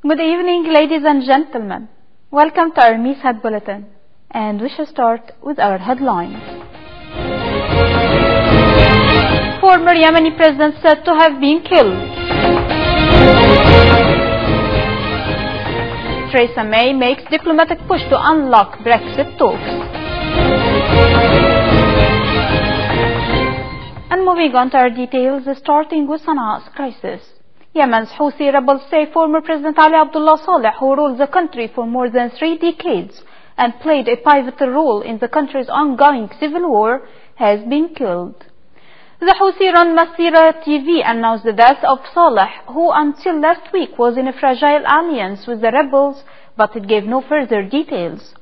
Good evening, ladies and gentlemen. Welcome to our Misad Bulletin, and we shall start with our headlines. Former Yemeni president said to have been killed. Theresa May makes diplomatic push to unlock Brexit talks. And moving on to our details, starting with Sanaa's crisis. Yemen's Houthi rebels say former President Ali Abdullah Saleh, who ruled the country for more than 3 decades and played a pivotal role in the country's ongoing civil war, has been killed. The Houthi-run Masira TV announced the death of Saleh, who until last week was in a fragile alliance with the rebels, but it gave no further details.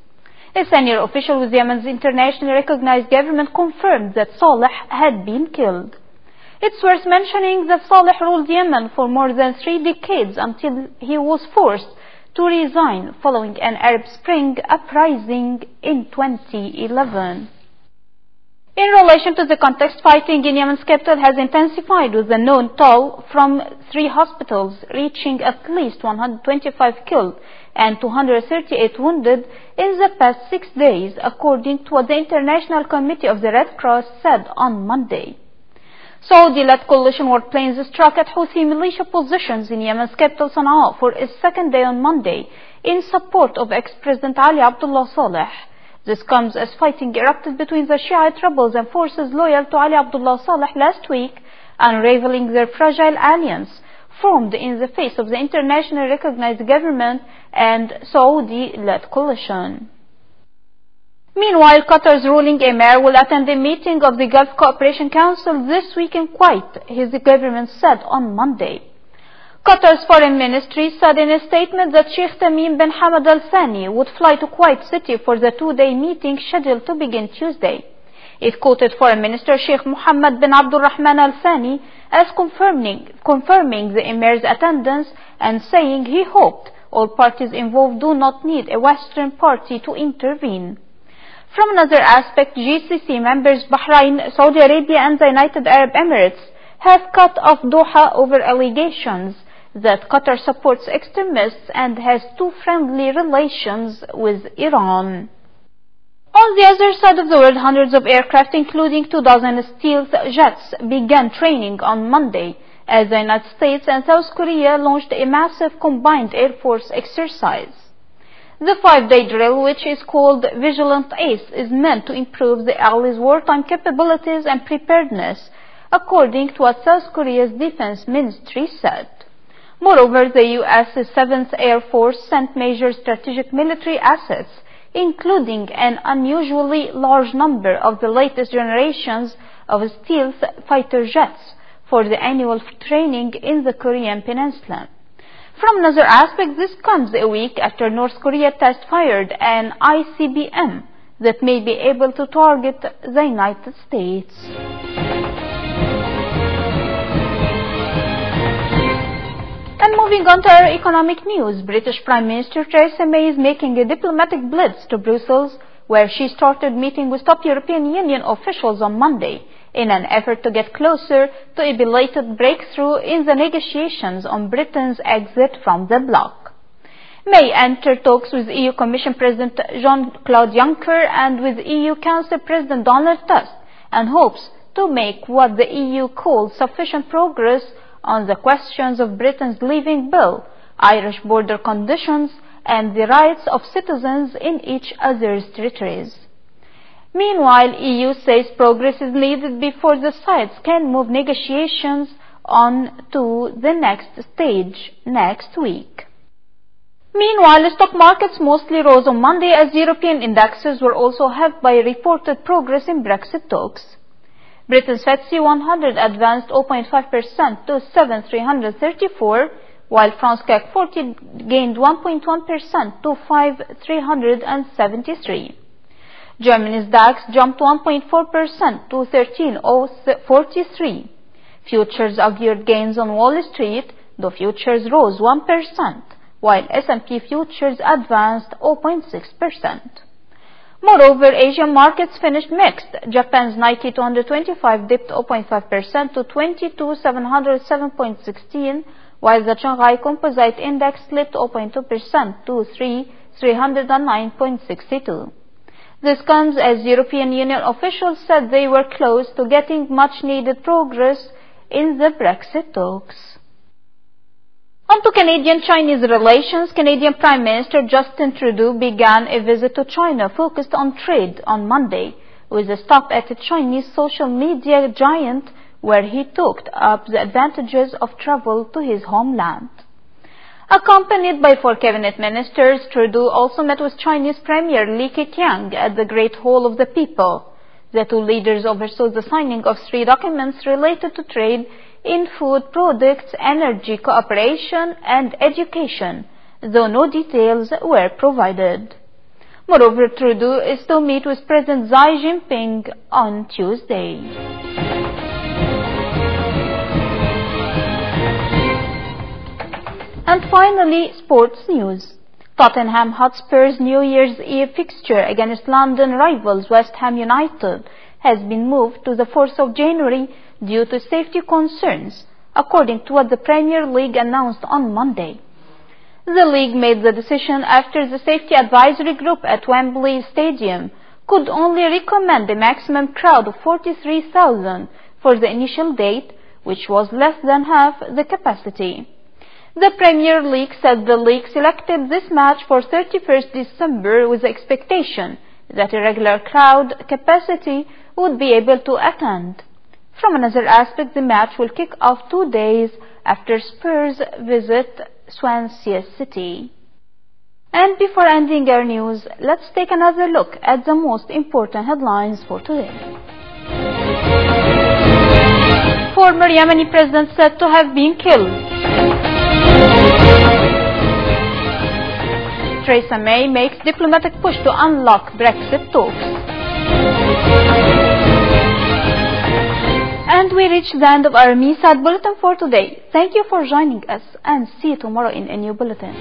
A senior official with Yemen's internationally recognized government confirmed that Saleh had been killed. It's worth mentioning that Saleh ruled Yemen for more than 3 decades until he was forced to resign following an Arab Spring uprising in 2011. In relation to the context, fighting in Yemen's capital has intensified, with the known toll from 3 hospitals reaching at least 125 killed and 238 wounded in the past 6 days, according to what the International Committee of the Red Cross said on Monday. Saudi-led coalition warplanes struck at Houthi militia positions in Yemen's capital Sana'a for a second day on Monday in support of ex-President Ali Abdullah Saleh. This comes as fighting erupted between the Shiite rebels and forces loyal to Ali Abdullah Saleh last week, unraveling their fragile alliance formed in the face of the internationally recognized government and Saudi-led coalition. Meanwhile, Qatar's ruling emir will attend a meeting of the Gulf Cooperation Council this week in Kuwait, his government said on Monday. Qatar's foreign ministry said in a statement that Sheikh Tamim bin Hamad Al Thani would fly to Kuwait City for the 2-day meeting scheduled to begin Tuesday. It quoted Foreign Minister Sheikh Mohammed bin Abdul Rahman Al Thani as confirming the emir's attendance and saying he hoped all parties involved do not need a Western party to intervene. From another aspect, GCC members Bahrain, Saudi Arabia and the United Arab Emirates have cut off Doha over allegations that Qatar supports extremists and has too friendly relations with Iran. On the other side of the world, hundreds of aircraft, including 2,000 stealth jets, began training on Monday as the United States and South Korea launched a massive combined Air Force exercise. The 5-day drill, which is called Vigilant Ace, is meant to improve the allies' wartime capabilities and preparedness, according to what South Korea's defense ministry said. Moreover, the U.S.'s 7th Air Force sent major strategic military assets, including an unusually large number of the latest generations of stealth fighter jets, for the annual training in the Korean Peninsula. From another aspect, this comes a week after North Korea test-fired an ICBM that may be able to target the United States. And moving on to our economic news, British Prime Minister Theresa May is making a diplomatic blitz to Brussels, where she started meeting with top European Union officials on Monday in an effort to get closer to a belated breakthrough in the negotiations on Britain's exit from the bloc. May entered talks with EU Commission President Jean-Claude Juncker and with EU Council President Donald Tusk, and hopes to make what the EU calls sufficient progress on the questions of Britain's leaving bill, Irish border conditions, and the rights of citizens in each other's territories. Meanwhile, EU says progress is needed before the sides can move negotiations on to the next stage next week. Meanwhile, stock markets mostly rose on Monday as European indexes were also helped by reported progress in Brexit talks. Britain's FTSE 100 advanced 0.5% to 7,334, while France CAC 40 gained 1.1% to 5,373. Germany's DAX jumped 1.4% to 13,043. Futures augured gains on Wall Street, though futures rose 1%, while S&P futures advanced 0.6%. Moreover, Asian markets finished mixed. Japan's Nikkei 225 dipped 0.5% to 22,707.16, while the Shanghai Composite Index slipped 0.2% to 309.62. This comes as European Union officials said they were close to getting much-needed progress in the Brexit talks. On to Canadian-Chinese relations, Canadian Prime Minister Justin Trudeau began a visit to China focused on trade on Monday, with a stop at a Chinese social media giant where he talked up the advantages of travel to his homeland. Accompanied by 4 cabinet ministers, Trudeau also met with Chinese Premier Li Keqiang at the Great Hall of the People. The two leaders oversaw the signing of 3 documents related to trade in food products, energy cooperation, and education, though no details were provided. Moreover, Trudeau is to meet with President Xi Jinping on Tuesday. And finally, sports news. Tottenham Hotspur's New Year's Eve fixture against London rivals West Ham United has been moved to the 4th of January due to safety concerns, according to what the Premier League announced on Monday. The league made the decision after the safety advisory group at Wembley Stadium could only recommend a maximum crowd of 43,000 for the initial date, which was less than half the capacity. The Premier League said the league selected this match for 31st December with the expectation that a regular crowd capacity would be able to attend. From another aspect, the match will kick off 2 days after Spurs visit Swansea City. And before ending our news, let's take another look at the most important headlines for today. Former Yemeni president said to have been killed. Theresa May makes diplomatic push to unlock Brexit talks. And we reached the end of our MISAD bulletin for today. Thank you for joining us and see you tomorrow in a new bulletin.